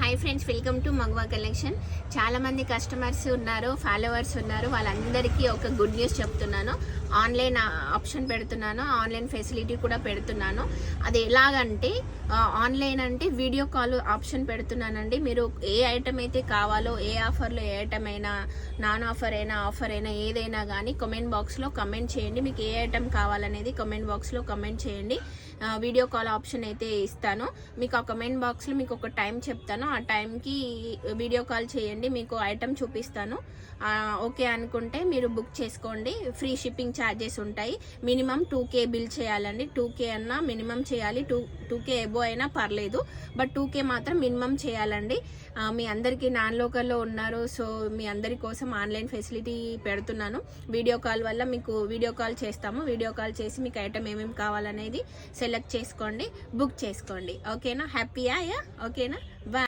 Hi friends, welcome to Magava collection. చాలామంది customers ఉన్నారు, followers ఉన్నారు. వాళ్ళందరికీ ఒక గుడ్ న్యూస్ చెప్తున్నాను. ఆన్లైన్ ఆప్షన్ పెడుతున్నాను, ఆన్లైన్ ఫెసిలిటీ కూడా పెడుతున్నాను. అది ఎలాగంటే ఆన్లైన్ అంటే వీడియో కాల్ ఆప్షన్ పెడుతున్నానండి. మీరు ఏ ఐటమ్ అయితే కావాలో, ఏ ఆఫర్లో ఏ ఐటమ్ అయినా, నాన్ ఆఫర్ అయినా ఆఫర్ అయినా ఏదైనా కానీ కామెంట్ బాక్స్లో కమెంట్ చేయండి. మీకు ఏ ఐటమ్ కావాలనేది కామెంట్ బాక్స్లో కమెంట్ చేయండి. వీడియో కాల్ ఆప్షన్ అయితే ఇస్తాను. మీకు ఆ కమెంట్ బాక్స్లో మీకు ఒక టైం చెప్తాను. ఆ టైంకి వీడియో కాల్ చేయండి, మీకు ఐటమ్ చూపిస్తాను. ఓకే అనుకుంటే మీరు బుక్ చేసుకోండి. ఫ్రీ షిప్పింగ్ ఛార్జెస్ ఉంటాయి. మినిమం 2K బిల్ చేయాలండి. 2K అన్నా మినిమం చేయాలి. 2K ఎబో అయినా పర్లేదు, బట్ 2K మాత్రం మినిమం చేయాలండి. మీ అందరికీ నాన్ లోకల్లో ఉన్నారు, సో మీ అందరి కోసం ఆన్లైన్ ఫెసిలిటీ పెడుతున్నాను. వీడియో కాల్ వల్ల మీకు వీడియో కాల్ చేస్తాము. వీడియో కాల్ చేసి మీకు ఐటమ్ ఏమేమి కావాలనేది సెలెక్ట్ చేసుకోండి, బుక్ చేసుకోండి. ఓకేనా? హ్యాపీయా? ఓకేనా? బాయ్.